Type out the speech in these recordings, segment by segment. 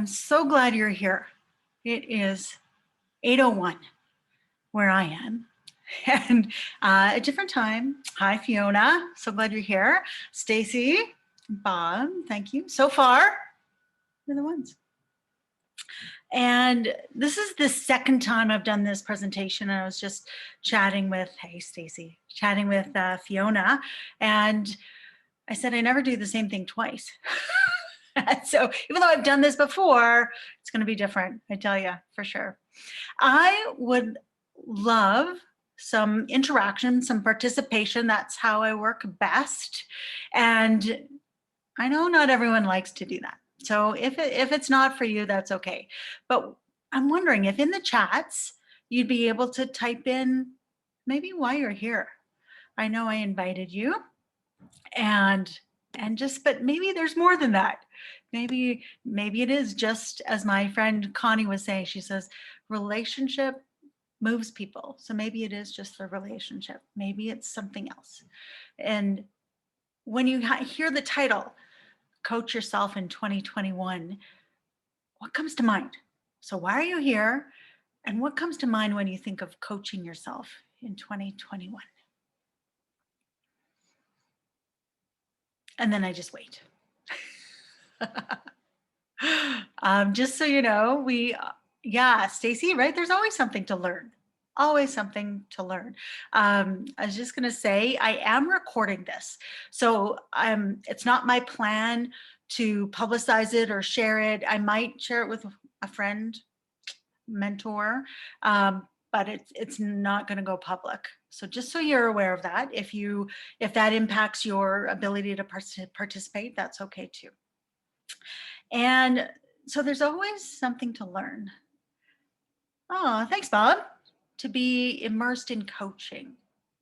I'm so glad you're here. It is 8:01 where I am, and a different time. Hi, Fiona. So glad you're here. Stacy, Bob, thank you. So far, you're the ones. And this is the second time I've done this presentation. I was just chatting with, hey, Stacy, chatting with Fiona, and I said I never do the same thing twice. So even though I've done this before, it's going to be different, I tell you, for sure. I would love some interaction, some participation. That's how I work best. And I know not everyone likes to do that. So if it's not for you, that's okay. But I'm wondering if in the chats, you'd be able to type in maybe why you're here. I know I invited you, and just, but maybe there's more than that. Maybe it is just as my friend Connie was saying. She says relationship moves people. So maybe it is just the relationship. Maybe it's something else. And when you hear the title, Coach Yourself in 2021, what comes to mind? So why are you here? And what comes to mind when you think of coaching yourself in 2021? And then I just wait. Just so you know, yeah, Stacy, right? There's always something to learn. Always something to learn. I was just going to say, I am recording this. So it's not my plan to publicize it or share it. I might share it with a friend, mentor, but it's not going to go public. So just so you're aware of that, if that impacts your ability to participate, that's okay too. And so there's always something to learn. Oh, thanks, Bob. To be immersed in coaching.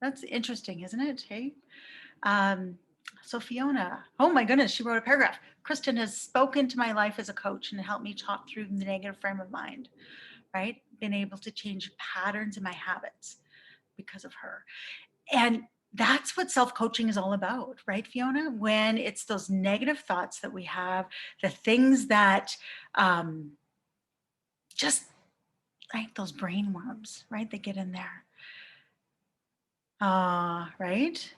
That's interesting, isn't it? Hey. So Fiona, oh my goodness, she wrote a paragraph. Kristen has spoken to my life as a coach and helped me talk through the negative frame of mind, right? Been able to change patterns in my habits because of her. And that's what self-coaching is all about, right, Fiona? When it's those negative thoughts that we have, the things that just like those brain worms, right? They get in there. Right?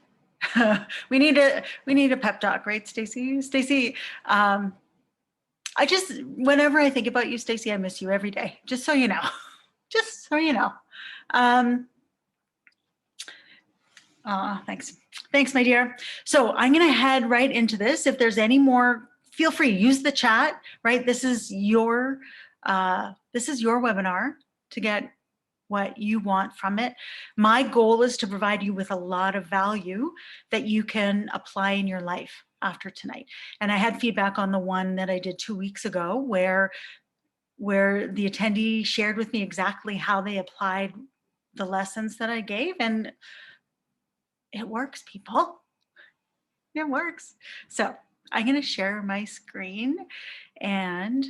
we need a pep talk, right, Stacy? Stacy, whenever I think about you, Stacy, I miss you every day, just so you know. Just so you know. Thanks, my dear. So I'm going to head right into this. If there's any more, feel free, use the chat, right? This is your webinar to get what you want from it. My goal is to provide you with a lot of value that you can apply in your life after tonight. And I had feedback on the one that I did 2 weeks ago where the attendee shared with me exactly how they applied the lessons that I gave, and it works, people. It works. So I'm going to share my screen, and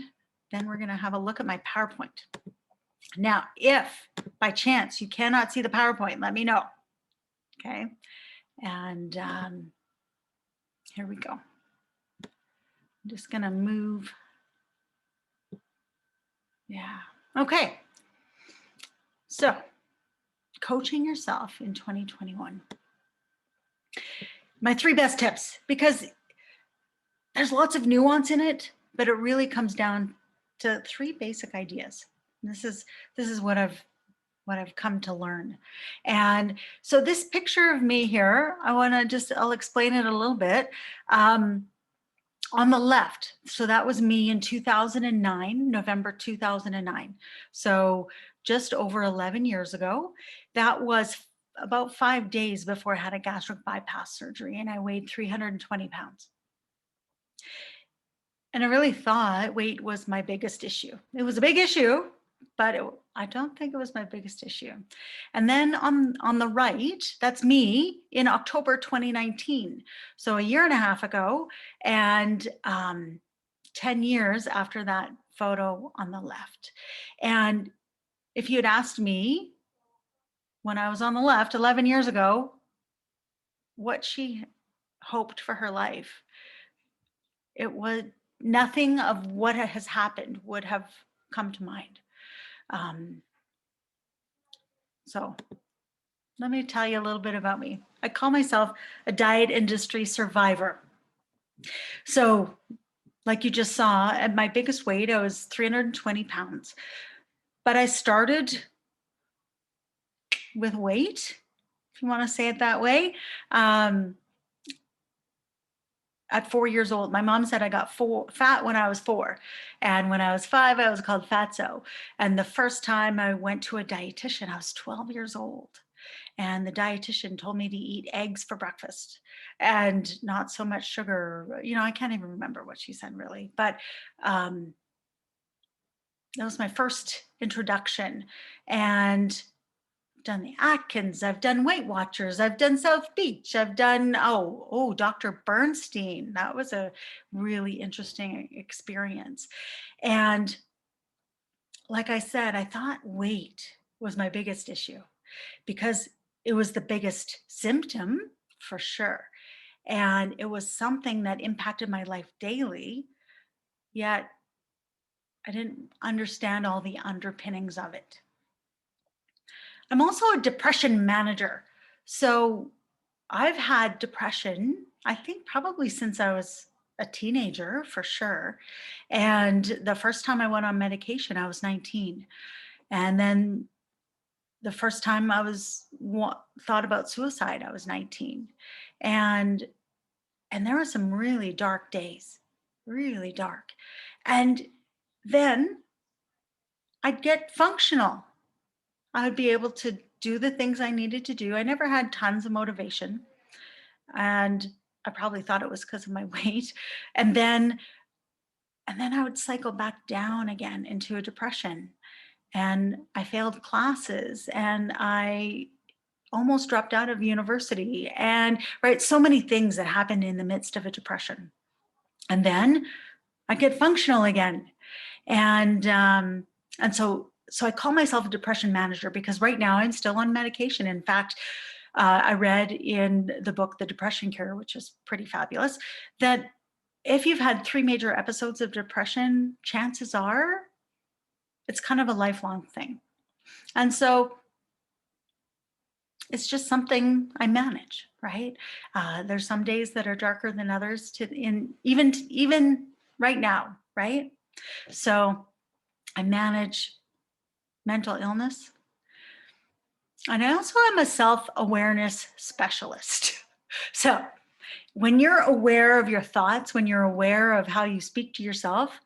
then we're going to have a look at my PowerPoint. Now, if by chance you cannot see the PowerPoint, let me know. Okay. And here we go. I'm just going to move. Yeah. Okay. So, coaching yourself in 2021. My 3 best tips, because there's lots of nuance in it, but it really comes down to 3 basic ideas. This is what I've come to learn. And so this picture of me here, I'll explain it a little bit. On the left, so that was me in 2009, November 2009. So just over 11 years ago. That was about 5 days before I had a gastric bypass surgery, and I weighed 320 pounds. And I really thought weight was my biggest issue. It was a big issue, but I don't think it was my biggest issue. And then on the right, that's me in October 2019. So a year and a half ago, and 10 years after that photo on the left. And if you had asked me when I was on the left 11 years ago, what she hoped for her life, it would nothing of what has happened would have come to mind. So let me tell you a little bit about me. I call myself a diet industry survivor. So like you just saw, at my biggest weight, I was 320 pounds. But I started with weight, if you want to say it that way, at 4 years old. My mom said I got fat when I was 4. And when I was 5, I was called fatso. And the first time I went to a dietitian, I was 12 years old. And the dietitian told me to eat eggs for breakfast and not so much sugar. You know, I can't even remember what she said really, but that was my first introduction. And I've done the Atkins, I've done Weight Watchers, I've done South Beach, I've done, Dr. Bernstein. That was a really interesting experience. And like I said, I thought weight was my biggest issue because it was the biggest symptom for sure. And it was something that impacted my life daily, yet I didn't understand all the underpinnings of it. I'm also a depression manager. So I've had depression, I think probably since I was a teenager for sure. And the first time I went on medication, I was 19. And then the first time I thought about suicide, I was 19. And there were some really dark days, really dark. And then I'd get functional. I would be able to do the things I needed to do. I never had tons of motivation. And I probably thought it was because of my weight. And then I would cycle back down again into a depression. And I failed classes and I almost dropped out of university, and right, so many things that happened in the midst of a depression. And then I get functional again. And so I call myself a depression manager because right now I'm still on medication. In fact, I read in the book, The Depression Cure, which is pretty fabulous, that if you've had 3 major episodes of depression, chances are it's kind of a lifelong thing. And so it's just something I manage, right? There's some days that are darker than others even right now, right? So I manage mental illness. And I also am a self-awareness specialist. So when you're aware of your thoughts, when you're aware of how you speak to yourself,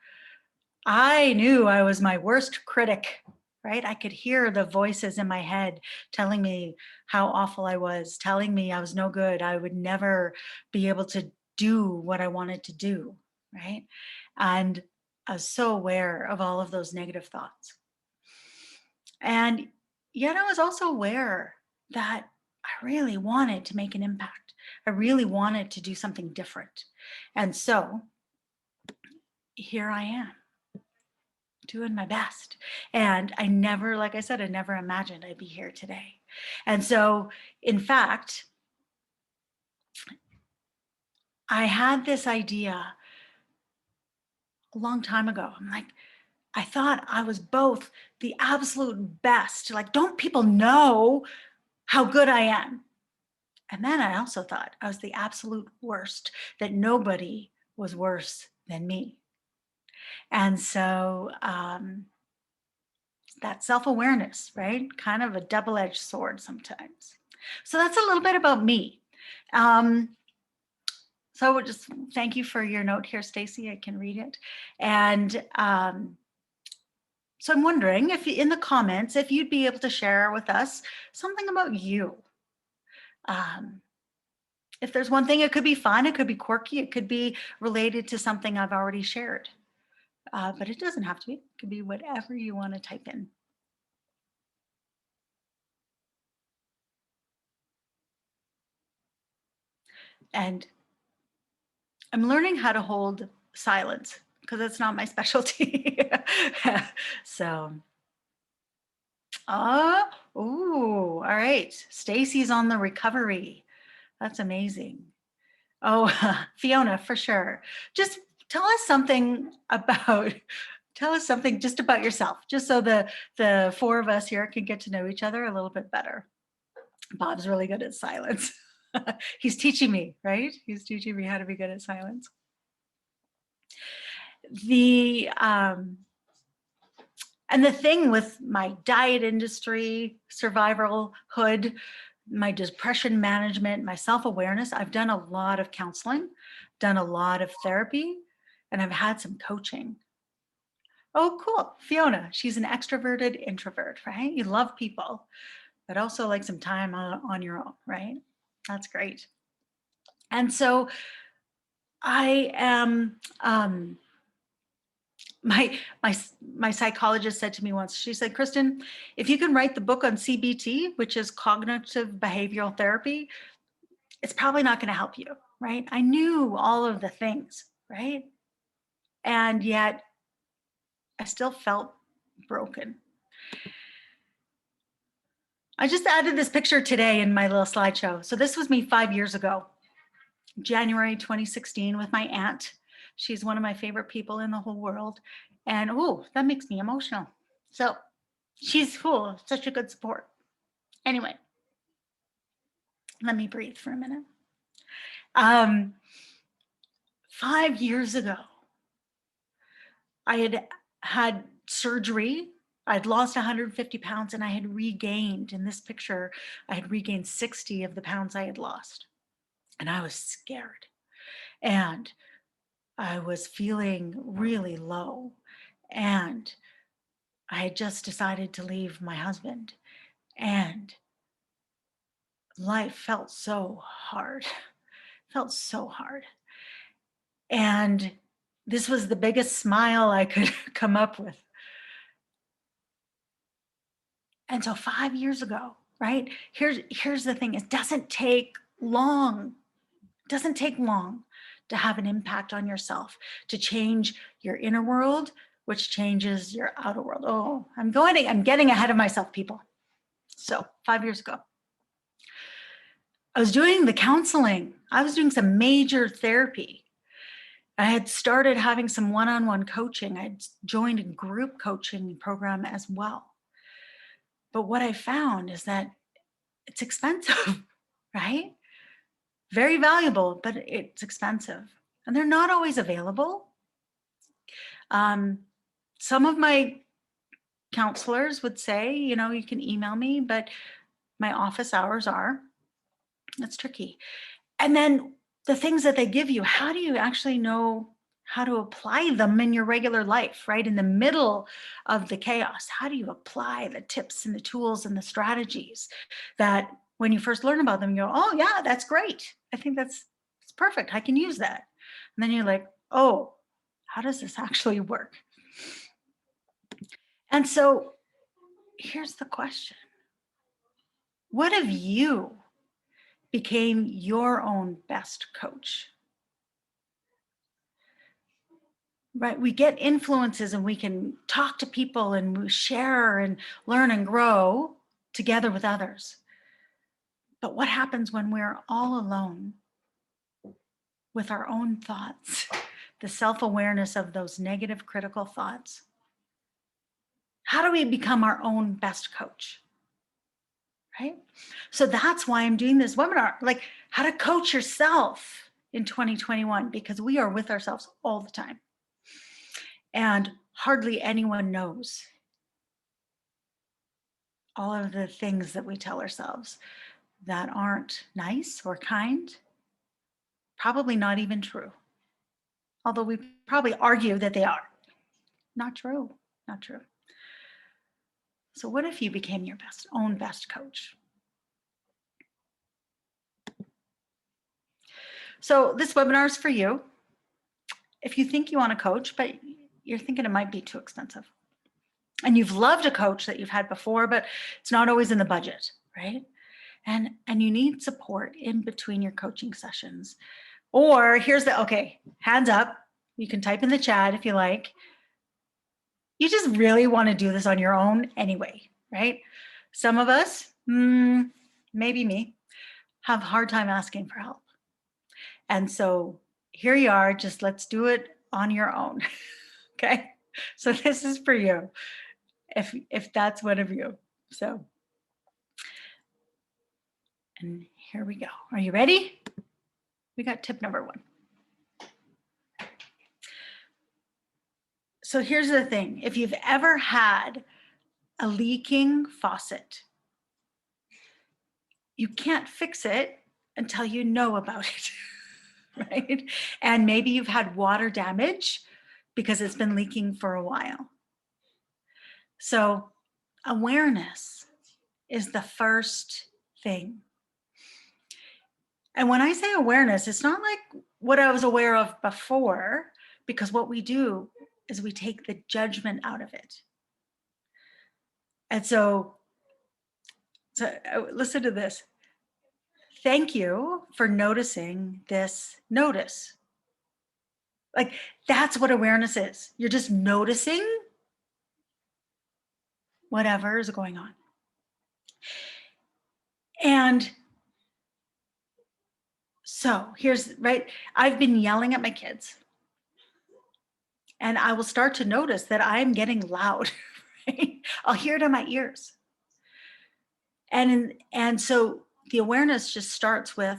I knew I was my worst critic, right? I could hear the voices in my head telling me how awful I was, telling me I was no good. I would never be able to do what I wanted to do, right? And I was so aware of all of those negative thoughts. And yet I was also aware that I really wanted to make an impact. I really wanted to do something different. And so here I am doing my best. And I never, like I said, I never imagined I'd be here today. And so, in fact, I had this idea a long time ago. I'm like, I thought I was both the absolute best. Like, don't people know how good I am? And then I also thought I was the absolute worst, that nobody was worse than me. And so that self-awareness, right? Kind of a double-edged sword sometimes. So that's a little bit about me. So I would just thank you for your note here, Stacy. I can read it. And so I'm wondering if in the comments, if you'd be able to share with us something about you. If there's one thing, it could be fun, it could be quirky, it could be related to something I've already shared. But it doesn't have to be. It could be whatever you want to type in. And I'm learning how to hold silence because it's not my specialty. So, all right. Stacy's on the recovery. That's amazing. Oh, Fiona, for sure. Just tell us something about, tell us something just about yourself, just so the four of us here can get to know each other a little bit better. Bob's really good at silence. He's teaching me, right? He's teaching me how to be good at silence. And the thing with my diet industry, survivalhood, my depression management, my self-awareness, I've done a lot of counseling, done a lot of therapy, and I've had some coaching. Oh, cool. Fiona, she's an extroverted introvert, right? You love people, but also like some time on your own, right? That's great. And so I am, my psychologist said to me once, she said, Kristen, if you can write the book on CBT, which is cognitive behavioral therapy, it's probably not going to help you, right? I knew all of the things, right? And yet I still felt broken. I just added this picture today in my little slideshow. So this was me 5 years ago, January 2016, with my aunt. She's one of my favorite people in the whole world. And oh, that makes me emotional. So she's cool, such a good support. Anyway, let me breathe for a minute. 5 years ago, I had had surgery. I'd lost 150 pounds and I had regained, in this picture, I had regained 60 of the pounds I had lost. And I was scared. And I was feeling really low. And I had just decided to leave my husband. And life felt so hard, felt so hard. And this was the biggest smile I could come up with. And so 5 years ago, right? Here's the thing, it doesn't take long. It doesn't take long to have an impact on yourself, to change your inner world, which changes your outer world. Oh, I'm getting ahead of myself, people. So 5 years ago, I was doing the counseling. I was doing some major therapy. I had started having some one-on-one coaching. I'd joined a group coaching program as well. But what I found is that it's expensive, right? Very valuable, but it's expensive. And they're not always available. Some of my counselors would say, you know, you can email me, but my office hours are. That's tricky. And then the things that they give you, how do you actually know how to apply them in your regular life, right? In the middle of the chaos, how do you apply the tips and the tools and the strategies that when you first learn about them, you go, oh yeah, that's great. I think it's perfect. I can use that. And then you're like, oh, how does this actually work? And so here's the question. What if you became your own best coach? Right, we get influences and we can talk to people and we share and learn and grow together with others. But what happens when we're all alone with our own thoughts, the self-awareness of those negative critical thoughts? How do we become our own best coach? Right? So that's why I'm doing this webinar, like how to coach yourself in 2021, because we are with ourselves all the time. And hardly anyone knows all of the things that we tell ourselves that aren't nice or kind, probably not even true. Although we probably argue that they are. Not true, not true. So what if you became your own best coach? So this webinar is for you. If you think you want to coach, but you're thinking it might be too expensive, and you've loved a coach that you've had before, but it's not always in the budget, right? And you need support in between your coaching sessions. Or here's the, okay, hands up. You can type in the chat if you like. You just really want to do this on your own anyway, right? Some of us, maybe me, have a hard time asking for help. And so here you are, just let's do it on your own. Okay. So this is for you if that's one of you. So, and here we go. Are you ready? We got tip number 1. So here's the thing. If you've ever had a leaking faucet, you can't fix it until you know about it, right? And maybe you've had water damage because it's been leaking for a while. So awareness is the first thing. And when I say awareness, it's not like what I was aware of before, because what we do is we take the judgment out of it. And so listen to this. Thank you for noticing this notice. Like, that's what awareness is. You're just noticing whatever is going on. And so here's, right, I've been yelling at my kids, and I will start to notice that I'm getting loud. Right? I'll hear it in my ears. And so the awareness just starts with,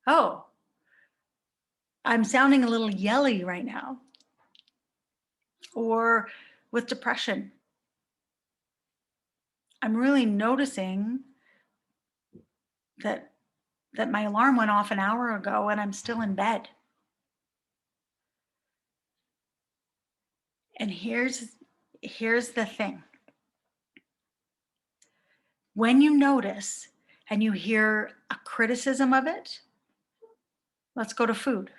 oh, I'm sounding a little yelly right now. Or with depression, I'm really noticing that my alarm went off an hour ago and I'm still in bed. And here's the thing. When you notice and you hear a criticism of it, let's go to food.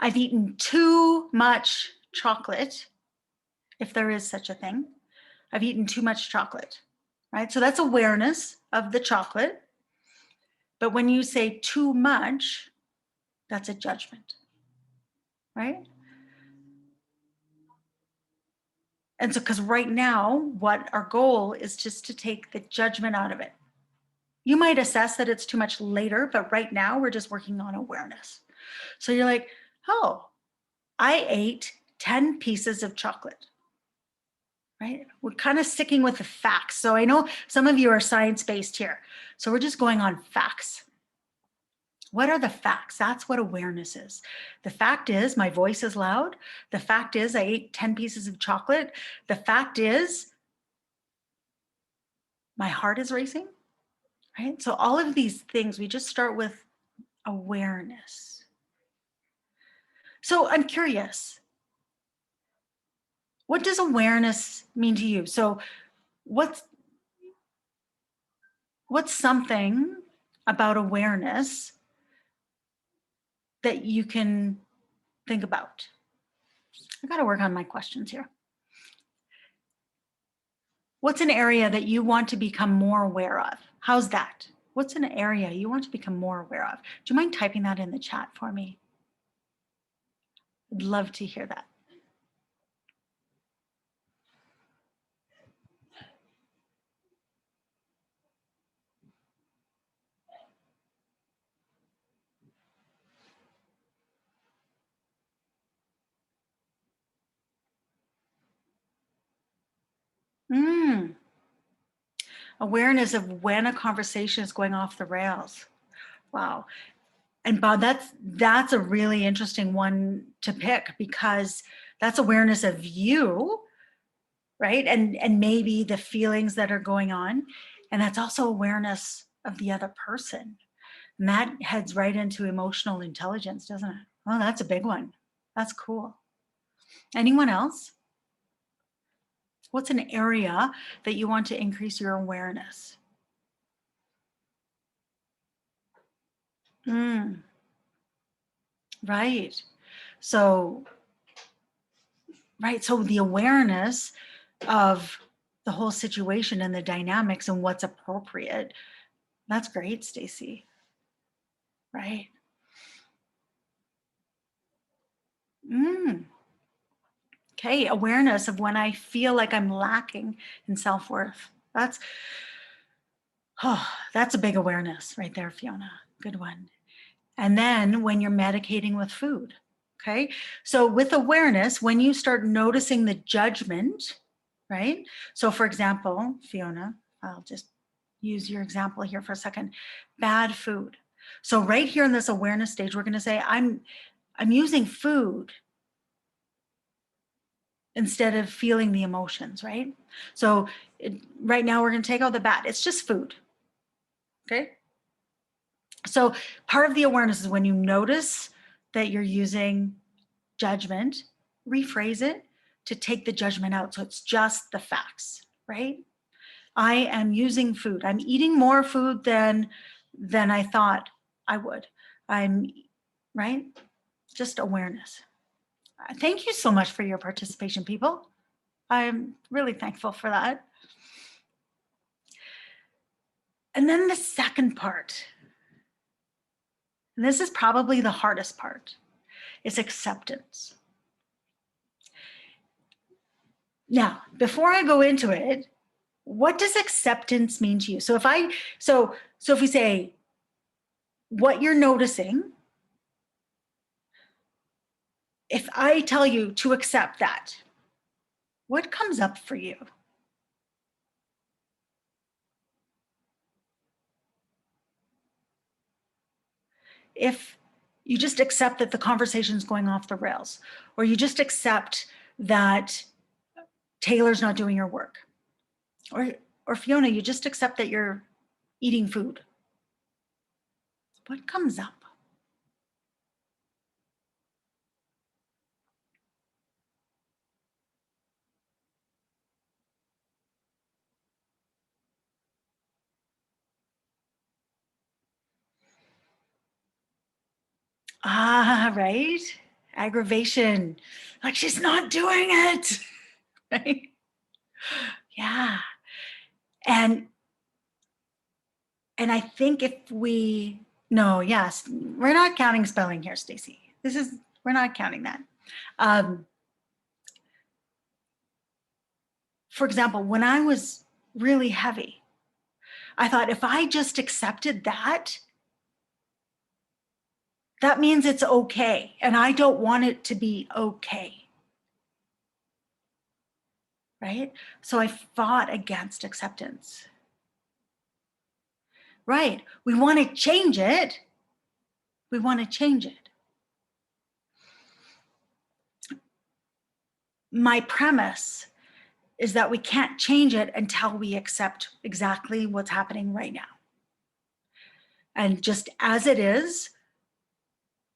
I've eaten too much chocolate, if there is such a thing. I've eaten too much chocolate, right? So that's awareness of the chocolate. But when you say too much, that's a judgment, right? And so, because right now, what our goal is just to take the judgment out of it. You might assess that it's too much later, but right now we're just working on awareness. So you're like, oh, I ate 10 pieces of chocolate, right? We're kind of sticking with the facts. So I know some of you are science-based here. So we're just going on facts. What are the facts? That's what awareness is. The fact is my voice is loud. The fact is I ate 10 pieces of chocolate. The fact is my heart is racing, right? So all of these things, we just start with awareness. So I'm curious, what does awareness mean to you? So what's something about awareness that you can think about? I got to work on my questions here. What's an area that you want to become more aware of? How's that? What's an area you want to become more aware of? Do you mind typing that in the chat for me? I'd love to hear that. Awareness of when a conversation is going off the rails. Wow. And Bob, that's a really interesting one to pick, because that's awareness of you, right? And maybe the feelings that are going on. And that's also awareness of the other person. And that heads right into emotional intelligence, doesn't it? Oh, that's a big one. That's cool. Anyone else? What's an area that you want to increase your awareness? Right. So, right. So the awareness of the whole situation and the dynamics and what's appropriate. That's great, Stacy. Right. Okay. Awareness of when I feel like I'm lacking in self-worth. That's a big awareness right there, Fiona. Good one. And then when you're medicating with food, Okay. So with awareness, when you start noticing the judgment, right? So for example, Fiona, I'll just use your example here for a second. Bad food. So right here in this awareness stage, we're going to say, I'm using food instead of feeling the emotions, right? So right now we're going to take out the bad. It's just food. Okay. So part of the awareness is when you notice that you're using judgment, rephrase it to take the judgment out. So it's just the facts, right? I am using food. I'm eating more food than I thought I would. I'm right. Just awareness. Thank you so much for your participation, people. I'm really thankful for that. And then the second part, and this is probably the hardest part, is acceptance. Now, before I go into it, what does acceptance mean to you? So if we say what you're noticing, if I tell you to accept that, what comes up for you? If you just accept that the conversation's going off the rails, or you just accept that Taylor's not doing your work, or Fiona, you just accept that you're eating food, what comes up? Ah, right? Aggravation. Like she's not doing it. Right? Yeah. And I think if we no, yes, we're not counting spelling here, Stacy. We're not counting that. Um, for example, when I was really heavy, I thought if I just accepted that, that means it's okay. And I don't want it to be okay. Right? So I fought against acceptance. Right. We want to change it. We want to change it. My premise is that we can't change it until we accept exactly what's happening right now. And just as it is,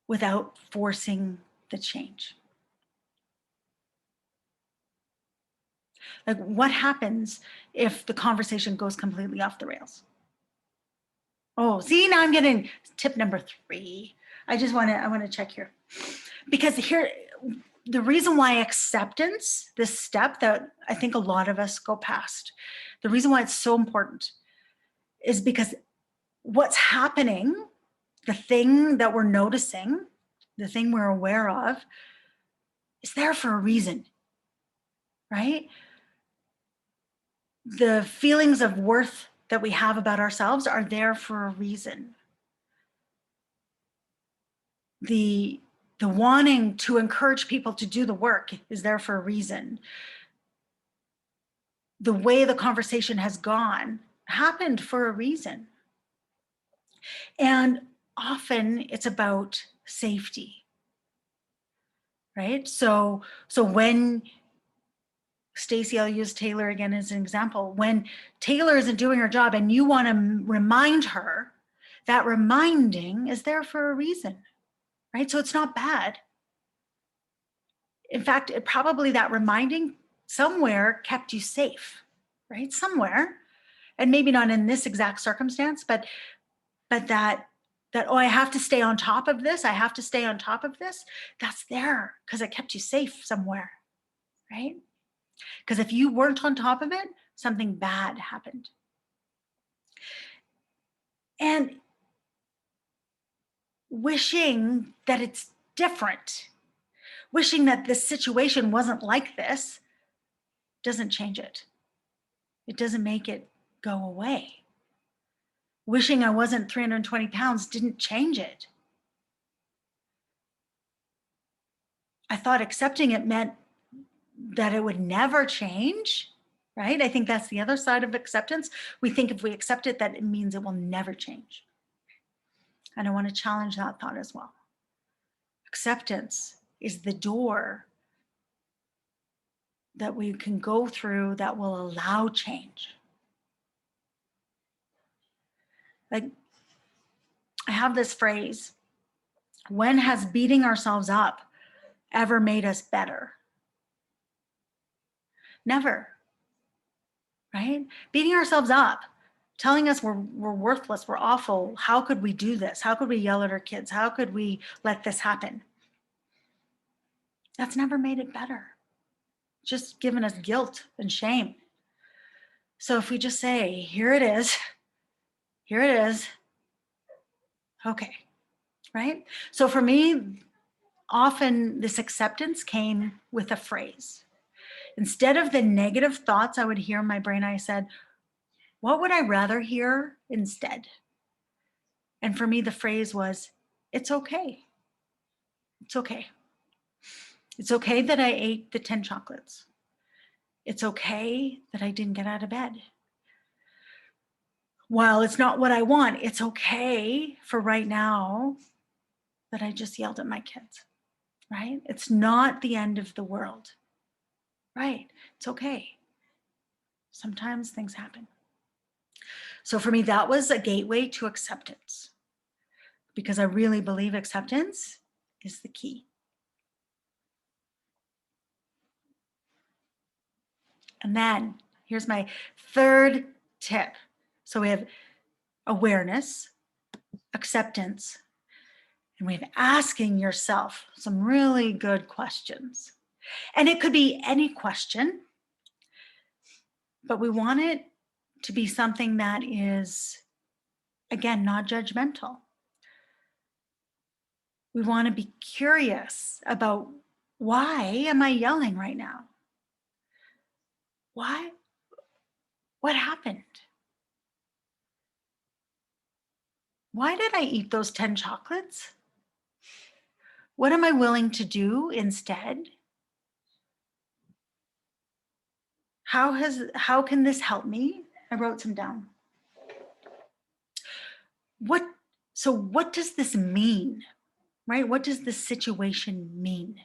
without forcing the change. Like what happens if the conversation goes completely off the rails? Oh, see, now I'm getting tip number 3. I want to check here. Because here, the reason why acceptance, this step that I think a lot of us go past, the reason why it's so important is because what's happening, the thing that we're noticing, the thing we're aware of, is there for a reason, right? The feelings of worth that we have about ourselves are there for a reason. The wanting to encourage people to do the work is there for a reason. The way the conversation has gone happened for a reason. And often it's about safety, right? So when Stacy, I'll use Taylor again as an example. When Taylor isn't doing her job and you want to remind her, that reminding is there for a reason, right? So it's not bad. In fact, probably that reminding somewhere kept you safe, right? Somewhere. And maybe not in this exact circumstance, but that oh, I have to stay on top of this. I have to stay on top of this. That's there because it kept you safe somewhere, right? Because if you weren't on top of it, something bad happened. And wishing that it's different, wishing that this situation wasn't like this, doesn't change it. It doesn't make it go away. Wishing I wasn't 320 pounds didn't change it. I thought accepting it meant that it would never change, right? I think that's the other side of acceptance. We think if we accept it, that it means it will never change. And I want to challenge that thought as well. Acceptance is the door that we can go through that will allow change. Like, I have this phrase, when has beating ourselves up ever made us better? Never, right? Beating ourselves up, telling us we're worthless, we're awful. How could we do this? How could we yell at our kids? How could we let this happen? That's never made it better. Just given us guilt and shame. So if we just say, here it is, okay, right? So for me, often this acceptance came with a phrase. Instead of the negative thoughts I would hear in my brain, I said, what would I rather hear instead? And for me, the phrase was, it's okay. It's okay. It's okay that I ate the 10 chocolates. It's okay that I didn't get out of bed. While it's not what I want, it's okay for right now that I just yelled at my kids, right? It's not the end of the world, right? It's okay. Sometimes things happen. So for me, that was a gateway to acceptance, because I really believe acceptance is the key. And then here's my third tip. So we have awareness, acceptance, and we have asking yourself some really good questions. And it could be any question, but we want it to be something that is, again, not judgmental. We want to be curious about, why am I yelling right now? Why? What happened? Why did I eat those 10 chocolates? What am I willing to do instead? How can this help me? I wrote some down. What does this mean? Right? What does this situation mean?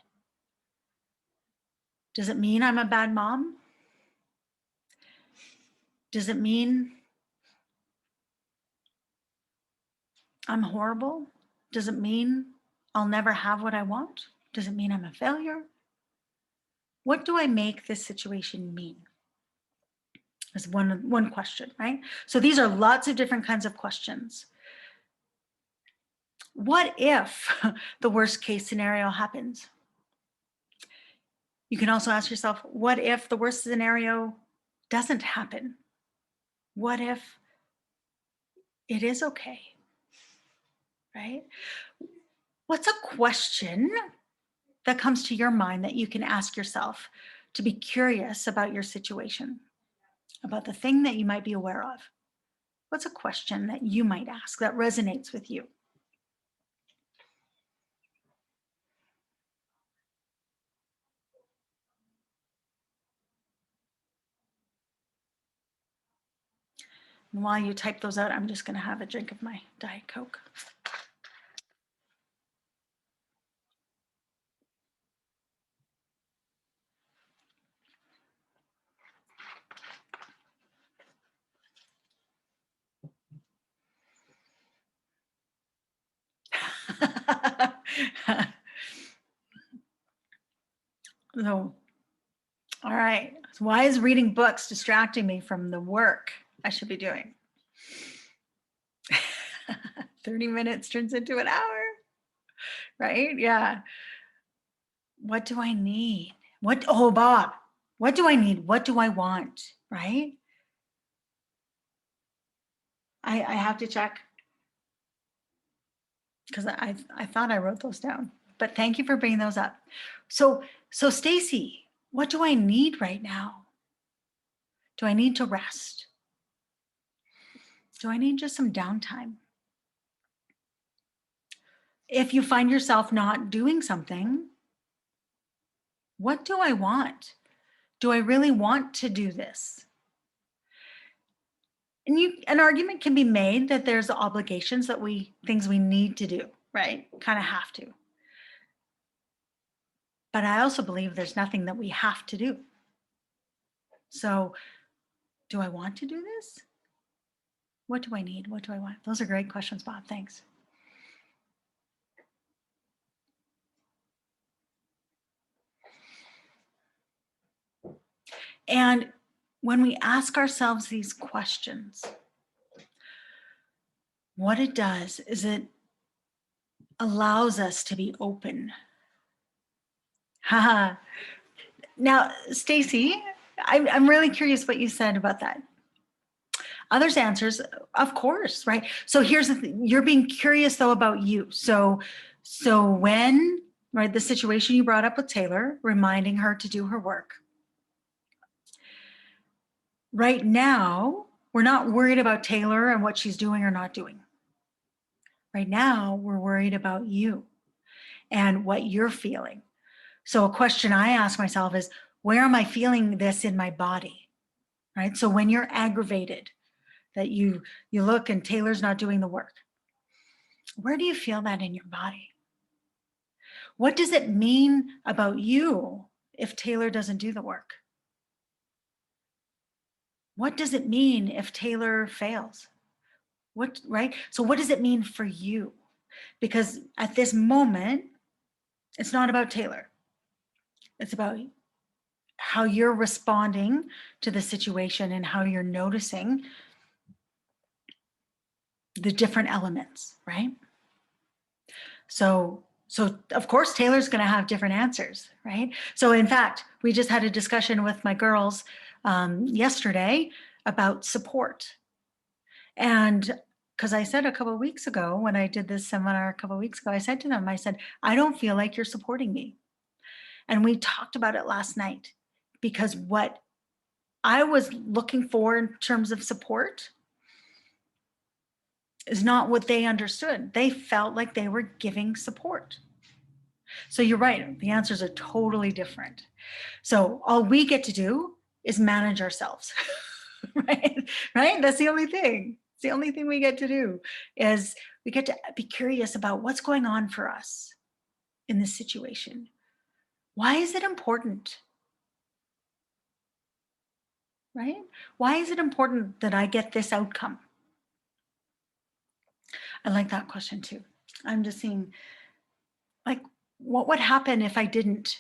Does it mean I'm a bad mom? Does it mean I'm horrible? Does it mean I'll never have what I want? Does it mean I'm a failure? What do I make this situation mean? Is one question, right? So these are lots of different kinds of questions. What if the worst case scenario happens? You can also ask yourself, what if the worst scenario doesn't happen? What if it is okay, right? What's a question that comes to your mind that you can ask yourself to be curious about your situation, about the thing that you might be aware of? What's a question that you might ask that resonates with you? And while you type those out, I'm just going to have a drink of my Diet Coke. So, all right. So why is reading books distracting me from the work I should be doing? 30 minutes turns into an hour, right? Yeah. What do I need? Bob, what do I need? What do I want? Right? I have to check, because I thought I wrote those down, but thank you for bringing those up. So Stacy, what do I need right now? Do I need to rest? Do I need just some downtime? If you find yourself not doing something, What do I want? Do I really want to do this? And an argument can be made that there's obligations that things we need to do, right? Kind of have to. But I also believe there's nothing that we have to do. So do I want to do this? What do I need? What do I want? Those are great questions, Bob. Thanks. And when we ask ourselves these questions, what it does is it allows us to be open. Haha. Now, Stacy, I'm really curious what you said about that. Others' answers, of course, right? So here's the thing. You're being curious though about you. So when, right, the situation you brought up with Taylor, reminding her to do her work. Right now, we're not worried about Taylor and what she's doing or not doing. Right now, we're worried about you and what you're feeling. So a question I ask myself is, where am I feeling this in my body? Right? So when you're aggravated that you look and Taylor's not doing the work, where do you feel that in your body? What does it mean about you if Taylor doesn't do the work? What does it mean if Taylor fails? What, right? So what does it mean for you? Because at this moment, it's not about Taylor. It's about how you're responding to the situation and how you're noticing the different elements, right? So of course, Taylor's going to have different answers, right? So in fact, we just had a discussion with my girls yesterday about support. And because I said a couple of weeks ago, when I did this seminar a couple of weeks ago, I said to them, I said, I don't feel like you're supporting me. And we talked about it last night because what I was looking for in terms of support is not what they understood. They felt like they were giving support. So you're right, the answers are totally different. So all we get to do is manage ourselves, right? Right? That's the only thing. It's the only thing we get to do is we get to be curious about what's going on for us in this situation. Why is it important? Right? Why is it important that I get this outcome? I like that question too. I'm just seeing, like, what would happen if I didn't?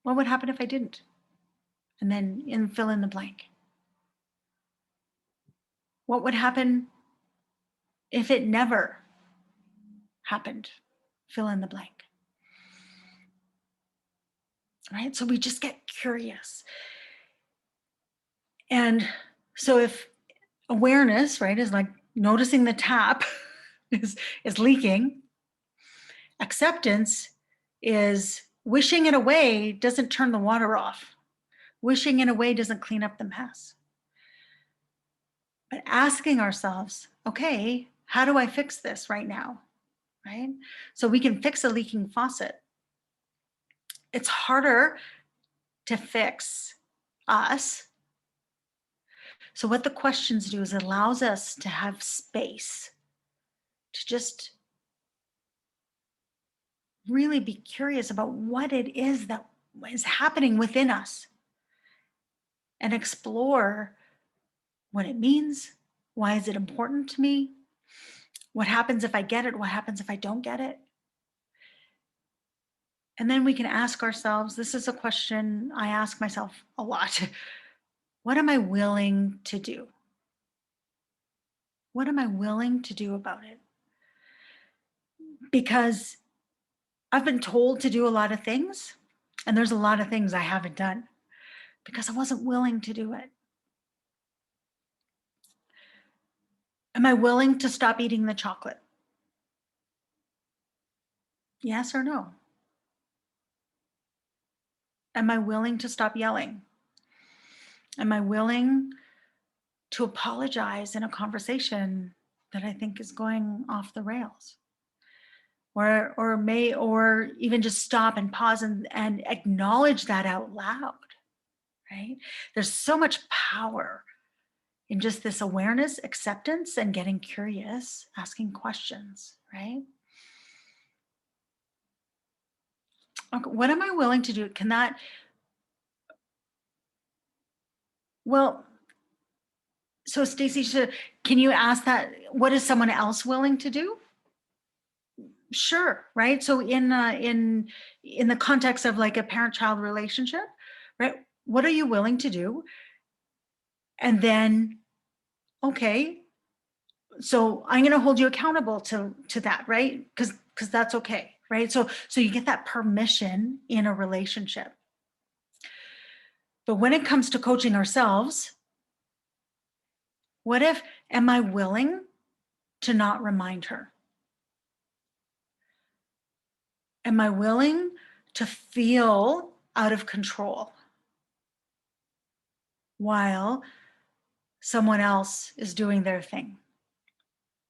What would happen if I didn't? And then fill in the blank. What would happen if it never happened? Fill in the blank. Right? So we just get curious. And so if awareness, right, is like noticing the tap is leaking, acceptance is wishing it away doesn't turn the water off. Wishing it away doesn't clean up the mess. But asking ourselves, okay, how do I fix this right now? Right? So we can fix a leaking faucet. It's harder to fix us. So what the questions do is it allows us to have space to just really be curious about what it is that is happening within us and explore what it means. Why is it important to me? What happens if I get it? What happens if I don't get it? And then we can ask ourselves, this is a question I ask myself a lot. What am I willing to do? What am I willing to do about it? Because I've been told to do a lot of things, and there's a lot of things I haven't done because I wasn't willing to do it. Am I willing to stop eating the chocolate? Yes or no? Am I willing to stop yelling? Am I willing to apologize in a conversation that I think is going off the rails? or even just stop and pause and acknowledge that out loud, right? There's so much power in just this awareness, acceptance, and getting curious, asking questions, right? Okay, what am I willing to do? Well, so Stacey, can you ask that? What is someone else willing to do? Sure, right? So in the context of like a parent-child relationship, right? What are you willing to do? And then, okay, so I'm going to hold you accountable to that, right? Because that's okay, right? So you get that permission in a relationship. But when it comes to coaching ourselves, what if, am I willing to not remind her? Am I willing to feel out of control while someone else is doing their thing,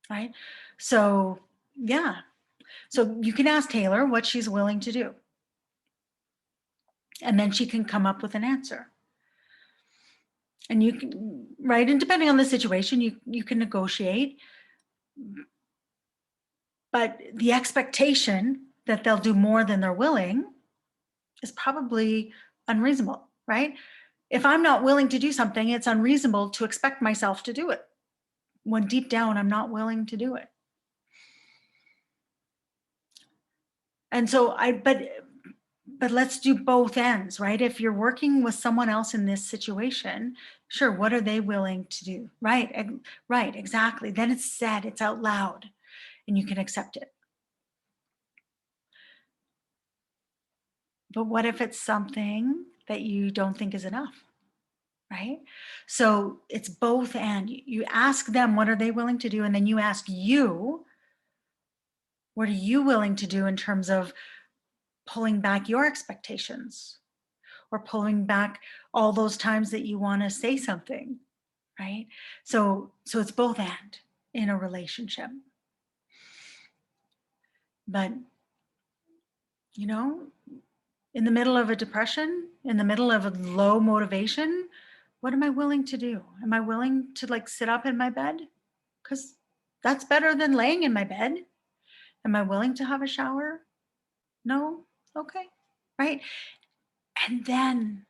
right? So yeah, so you can ask Taylor what she's willing to do, and then she can come up with an answer. And you can, right, and depending on the situation, you can negotiate, but the expectation that they'll do more than they're willing is probably unreasonable, right? If I'm not willing to do something, it's unreasonable to expect myself to do it when deep down I'm not willing to do it. And so but let's do both ends, right? If you're working with someone else in this situation, sure, what are they willing to do? Right, right, exactly. Then it's said, it's out loud, and you can accept it. But what if it's something that you don't think is enough, right? So it's both and. You ask them, what are they willing to do? And then you ask you, what are you willing to do in terms of pulling back your expectations or pulling back all those times that you want to say something, right? So it's both and in a relationship. But, you know, in the middle of a depression, in the middle of a low motivation, what am I willing to do? Am I willing to like sit up in my bed? Because that's better than laying in my bed. Am I willing to have a shower? No? Okay. Right. And then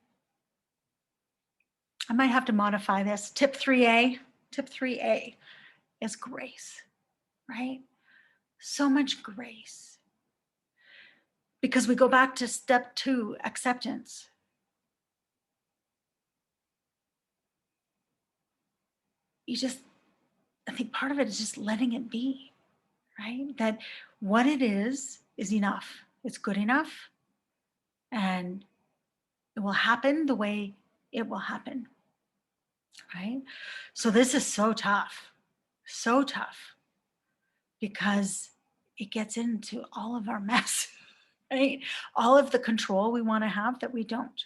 I might have to modify this. Tip 3A. Tip 3A is grace, right? So much grace. Because we go back to step 2, acceptance. I think part of it is just letting it be, right? That what it is enough. It's good enough. And it will happen the way it will happen, right? So this is so tough, because it gets into all of our mess, right? All of the control we want to have that we don't.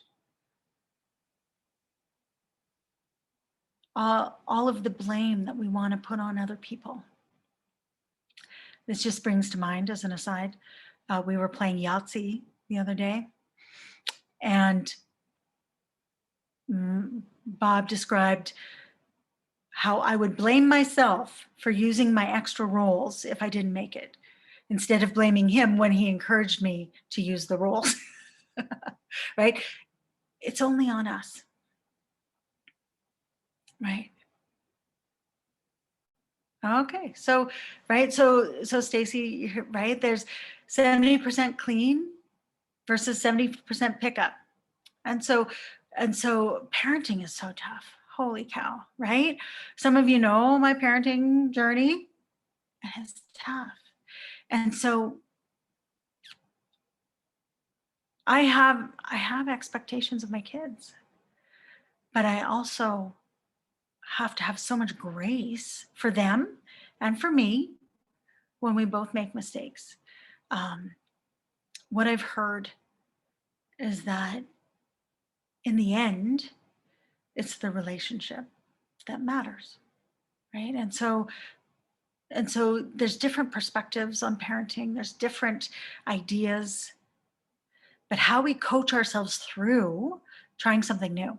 All of the blame that we want to put on other people. This just brings to mind, as an aside, we were playing Yahtzee the other day, and Bob described how I would blame myself for using my extra rolls if I didn't make it, instead of blaming him when he encouraged me to use the rolls, right? It's only on us, right? Okay, so, right, so Stacey, right, there's 70% clean versus 70% pickup. And so parenting is so tough. Holy cow, right? Some of you know my parenting journey, and it's tough. And so I have expectations of my kids, but I also have to have so much grace for them and for me when we both make mistakes. What I've heard is that in the end, it's the relationship that matters, right? And so And so there's different perspectives on parenting. There's different ideas, but how we coach ourselves through trying something new.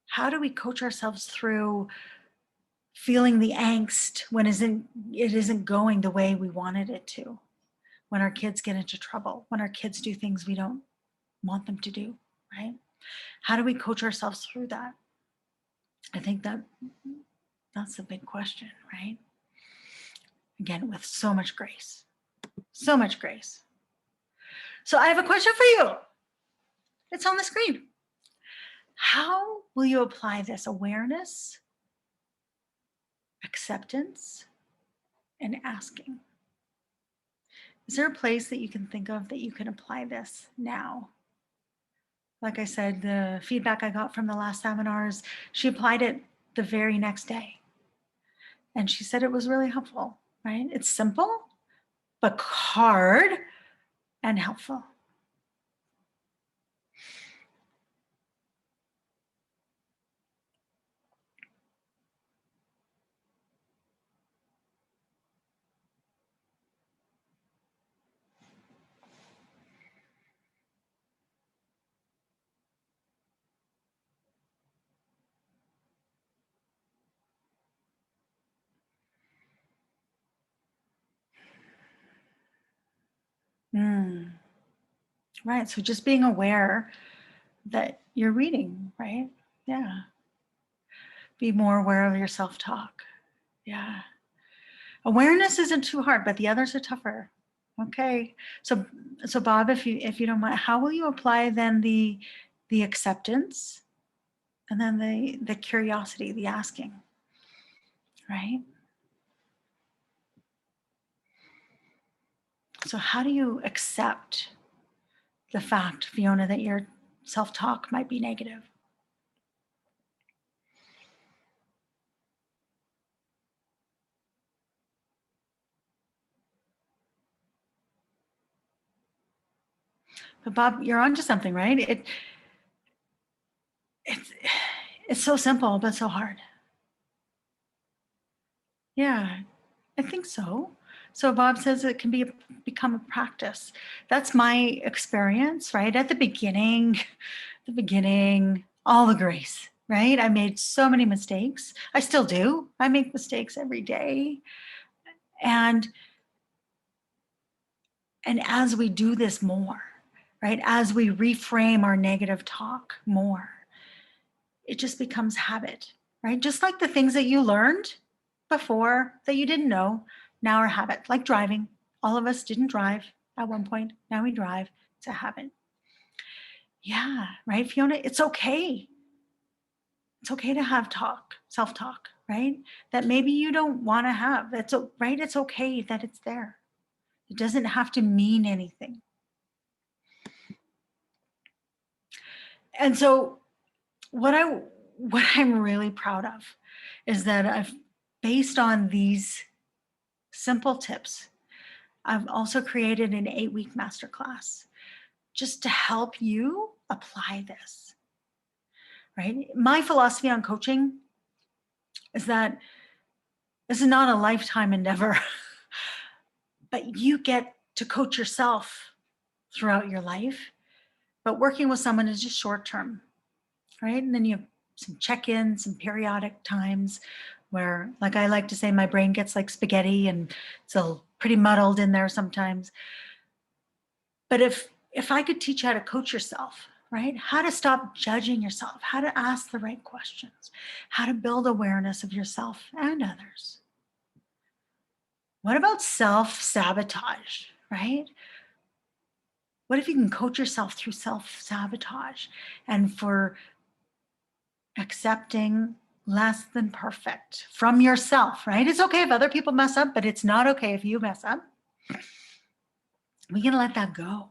How do we coach ourselves through feeling the angst when it isn't going the way we wanted it to? When our kids get into trouble, when our kids do things we don't want them to do, right? How do we coach ourselves through that? I think that's the big question, right? Again, with so much grace, so much grace. So I have a question for you. It's on the screen. How will you apply this awareness, acceptance, and asking? Is there a place that you can think of that you can apply this now? Like I said, the feedback I got from the last seminars, she applied it the very next day. And she said it was really helpful, right? It's simple, but hard and helpful. Right. So just being aware that you're reading, right? Yeah. Be more aware of your self-talk. Yeah. Awareness isn't too hard, but the others are tougher. Okay. So Bob, if you don't mind, how will you apply then the acceptance and then the curiosity, the asking, right? So how do you accept the fact, Fiona, that your self-talk might be negative? But Bob, you're onto something, right? It's so simple, but so hard. Yeah, I think so. So Bob says it can become a practice. That's my experience, right? At the beginning, all the grace, right? I made so many mistakes. I still do. I make mistakes every day. And as we do this more, right? As we reframe our negative talk more, it just becomes habit, right? Just like the things that you learned before that you didn't know, now are habit, like driving. All of us didn't drive at one point. Now we drive. It's a habit. Yeah, right, Fiona? It's okay. It's okay to have self-talk, right? That maybe you don't want to have. Right? It's okay that it's there. It doesn't have to mean anything. And so what I'm really proud of is that I've, based on these simple tips, I've also created an 8-week masterclass just to help you apply this, right? My philosophy on coaching is that this is not a lifetime endeavor, but you get to coach yourself throughout your life. But working with someone is just short term, right? And then you have some check-ins, some periodic times where, like I like to say, my brain gets like spaghetti and it's a pretty muddled in there sometimes. But if I could teach you how to coach yourself, right? How to stop judging yourself, how to ask the right questions, how to build awareness of yourself and others. What about self-sabotage, right? What if you can coach yourself through self-sabotage and for accepting less than perfect from yourself, right? It's okay if other people mess up, but it's not okay if you mess up. We can let that go.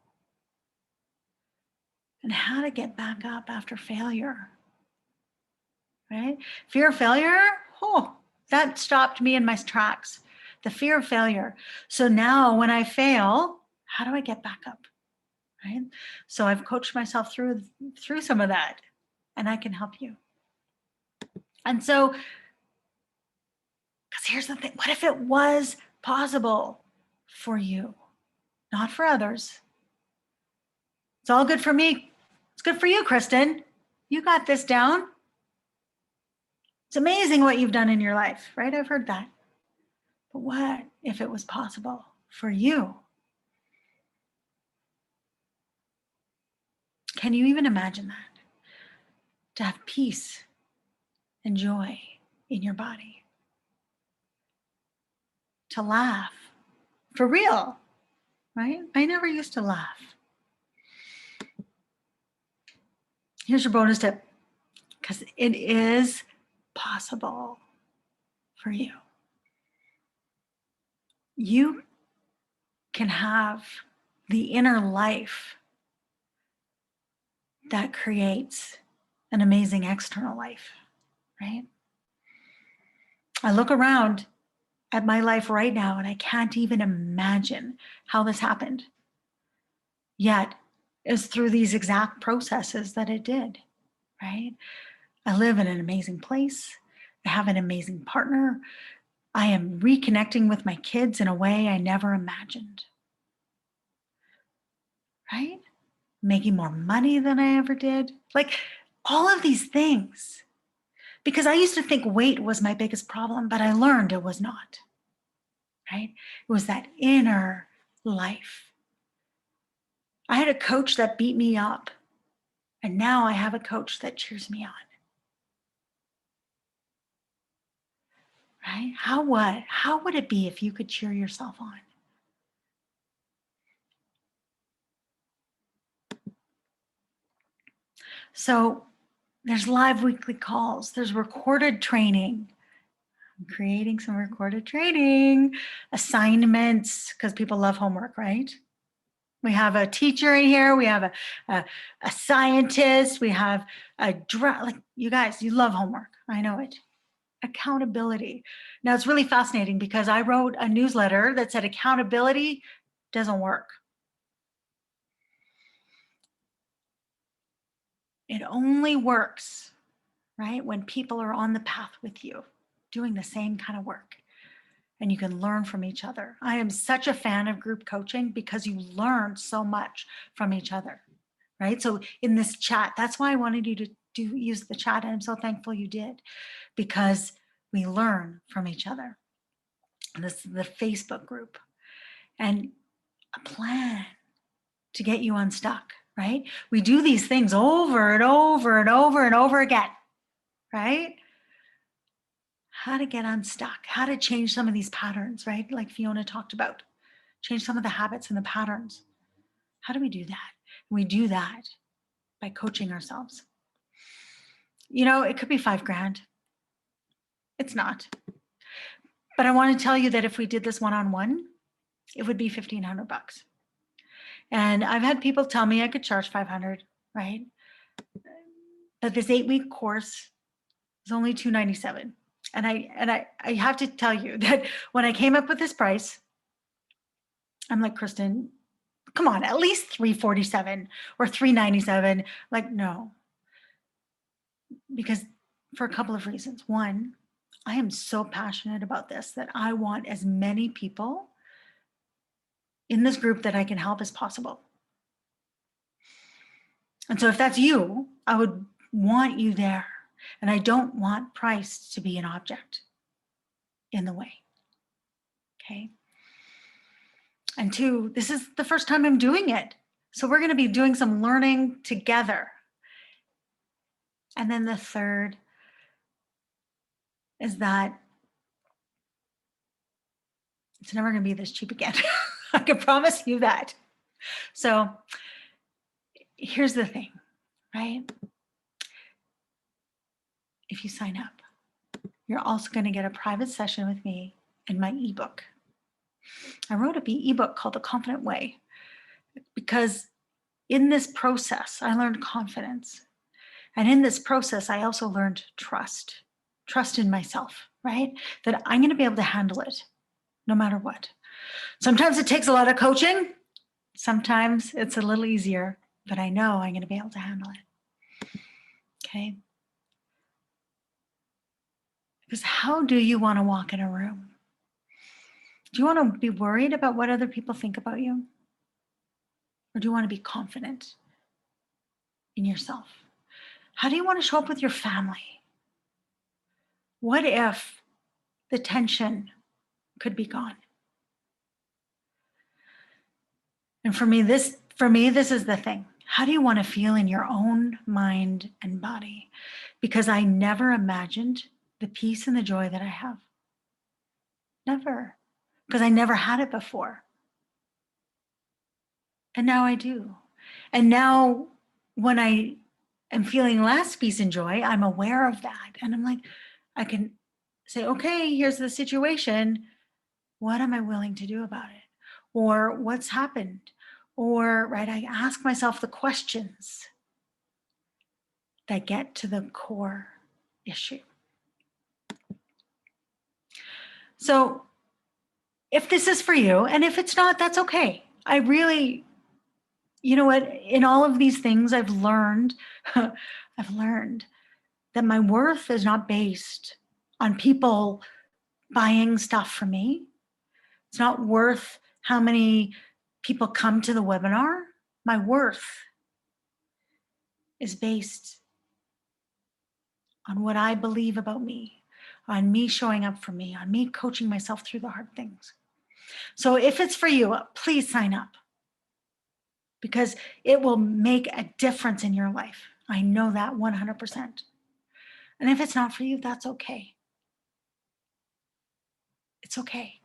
And how to get back up after failure, right? Fear of failure, oh, that stopped me in my tracks. The fear of failure. So now when I fail, how do I get back up, right? So I've coached myself through some of that, and I can help you. And so, because Because here's the thing, what if it was possible for you, not for others? It's all good for me. It's good for you, Kristen. You got this down. It's amazing what you've done in your life, right? I've heard that. But what if it was possible for you? Can you even imagine that? To have peace and joy in your body. To laugh for real, right? I never used to laugh. Here's your bonus tip, because it is possible for you. You can have the inner life that creates an amazing external life, right? I look around at my life right now and I can't even imagine how this happened. Yet it's through these exact processes that it did, right? I live in an amazing place. I have an amazing partner. I am reconnecting with my kids in a way I never imagined, right? Making more money than I ever did. Like all of these things. Because I used to think weight was my biggest problem, but I learned it was not, right? It was that inner life. I had a coach that beat me up, and now I have a coach that cheers me on, right? How would it be if you could cheer yourself on? So there's live weekly calls, there's recorded training. I'm creating some recorded training, assignments, because people love homework, right? We have a teacher in here, we have a scientist, we have like you guys, you love homework, I know it. Accountability. Now it's really fascinating because I wrote a newsletter that said accountability doesn't work. It only works, right, when people are on the path with you, doing the same kind of work, and you can learn from each other. I am such a fan of group coaching because you learn so much from each other, right? So in this chat, that's why I wanted you to use the chat, and I'm so thankful you did, because we learn from each other. And this is the Facebook group, and a plan to get you unstuck, right? We do these things over and over and over and over again, right? How to get unstuck, how to change some of these patterns, right? Like Fiona talked about, change some of the habits and the patterns. How do we do that? We do that by coaching ourselves. You know, it could be $5,000. It's not. But I want to tell you that if we did this one-on-one, it would be $1,500. And I've had people tell me I could charge $500, right? But this 8-week course is only $297. And I have to tell you that when I came up with this price, I'm like, Kristen, come on, at least $347 or $397. Like, no. Because for a couple of reasons. One, I am so passionate about this that I want as many people in this group that I can help as possible. And so if that's you, I would want you there. And I don't want price to be an object in the way. Okay. And two, this is the first time I'm doing it. So we're going to be doing some learning together. And then the third is that it's never going to be this cheap again. I can promise you that. So here's the thing, right? If you sign up, you're also going to get a private session with me and my ebook. I wrote an ebook called The Confident Way because in this process, I learned confidence. And in this process, I also learned trust in myself, right? That I'm going to be able to handle it no matter what. Sometimes it takes a lot of coaching. Sometimes it's a little easier, but I know I'm going to be able to handle it. Okay. Because how do you want to walk in a room? Do you want to be worried about what other people think about you? Or do you want to be confident in yourself? How do you want to show up with your family? What if the tension could be gone? And for me, this is the thing. How do you want to feel in your own mind and body? Because I never imagined the peace and the joy that I have. Never. Because I never had it before. And now I do. And now when I am feeling less peace and joy, I'm aware of that. And I'm like, I can say, okay, here's the situation. What am I willing to do about it? Or what's happened? Or, right, I ask myself the questions that get to the core issue. So if this is for you, and if it's not, that's okay. I really, you know what, in all of these things I've learned, I've learned that my worth is not based on people buying stuff from me. It's not worth how many people come to the webinar. My worth is based on what I believe about me, on me showing up for me, on me coaching myself through the hard things. So if it's for you, please sign up because it will make a difference in your life. I know that 100%. And if it's not for you, that's okay. It's okay.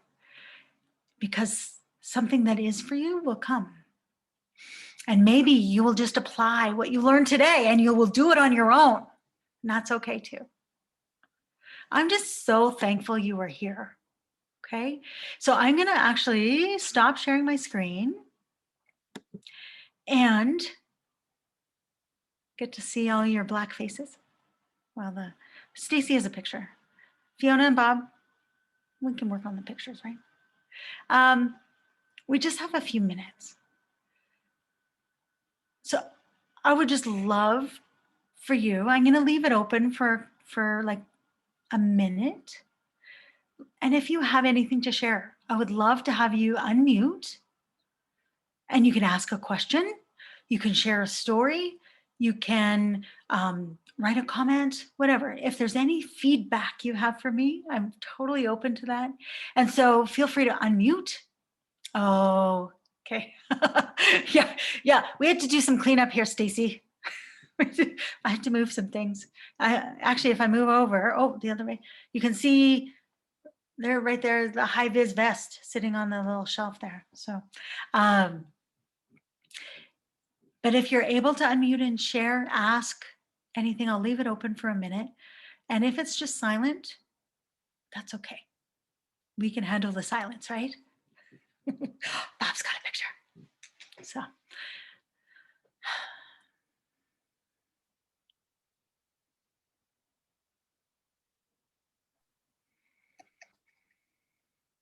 Because something that is for you will come. And maybe you will just apply what you learned today and you will do it on your own. And that's okay too. I'm just so thankful you were here. Okay. So I'm going to actually stop sharing my screen and get to see all your black faces. Well, Stacy has a picture. Fiona and Bob, we can work on the pictures, right? We just have a few minutes. So I would just love for you, I'm going to leave it open for like a minute. And if you have anything to share, I would love to have you unmute and you can ask a question. You can share a story. You can write a comment, whatever. If there's any feedback you have for me, I'm totally open to that. And so feel free to unmute. Oh, okay. Yeah. We had to do some cleanup here, Stacy. I have to move some things. Actually, if I move over, the other way, you can see there, right there, the high vis vest sitting on the little shelf there. So, but if you're able to unmute and share, ask anything, I'll leave it open for a minute. And if it's just silent, that's okay. We can handle the silence, right? Bob's got a picture. So.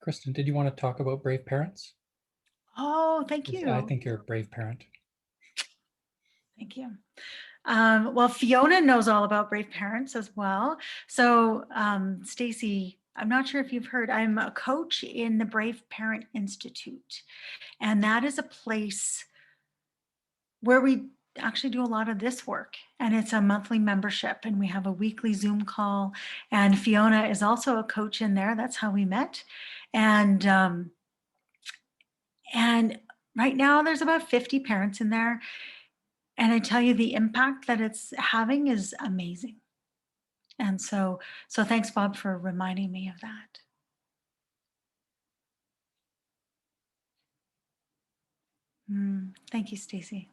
Kristen, did you want to talk about brave parents? Oh, thank you. I think you're a brave parent. Thank you. Well, Fiona knows all about brave parents as well. So, Stacy, I'm not sure if you've heard, I'm a coach in the Brave Parent Institute. And that is a place where we actually do a lot of this work. And it's a monthly membership and we have a weekly Zoom call. And Fiona is also a coach in there. That's how we met. And right now there's about 50 parents in there. And I tell you, the impact that it's having is amazing. And so thanks, Bob, for reminding me of that. Thank you, Stacy.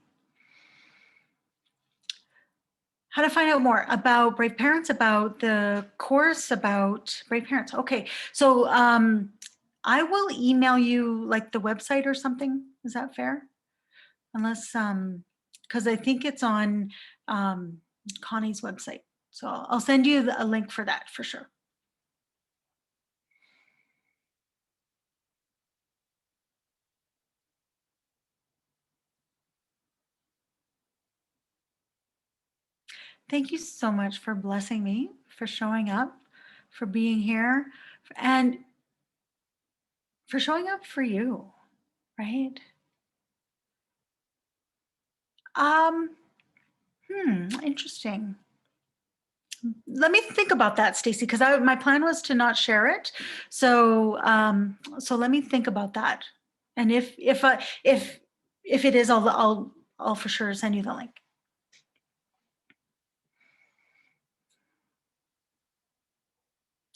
How to find out more about Brave Parents, about the course, about Brave Parents. Okay, so I will email you like the website or something. Is that fair? Unless, because I think it's on Connie's website. So I'll send you a link for that for sure. Thank you so much for blessing me, for showing up, for being here and for showing up for you, right? Um, Interesting. Let me think about that, Stacy, because my plan was to not share it. So let me think about that. And if it is, I'll for sure send you the link.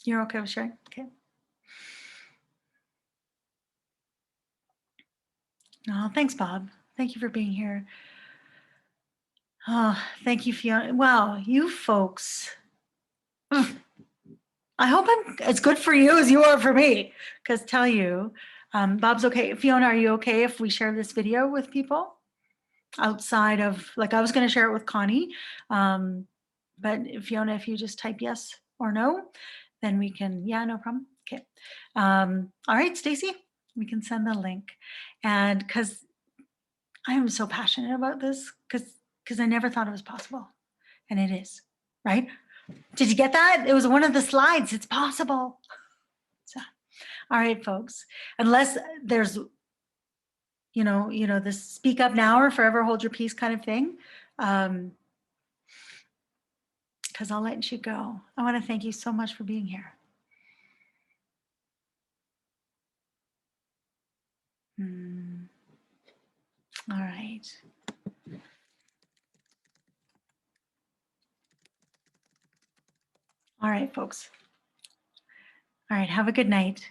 You're okay with sharing? Okay. Oh, thanks, Bob. Thank you for being here. Oh, thank you, Fiona. Wow, you folks. I hope I'm as good for you as you are for me. Because tell you, Bob's okay. Fiona, are you okay if we share this video with people outside of, like, I was going to share it with Connie, but Fiona, if you just type yes or no, then we can. Yeah, no problem. Okay. All right, Stacy, we can send the link, and because I am so passionate about this, because I never thought it was possible, and it is. Right? Did you get that? It was one of the slides. It's possible. So, all right, folks. Unless there's, this speak up now or forever hold your peace kind of thing. Because I'll let you go. I want to thank you so much for being here. All right. All right, folks. All right. Have a good night.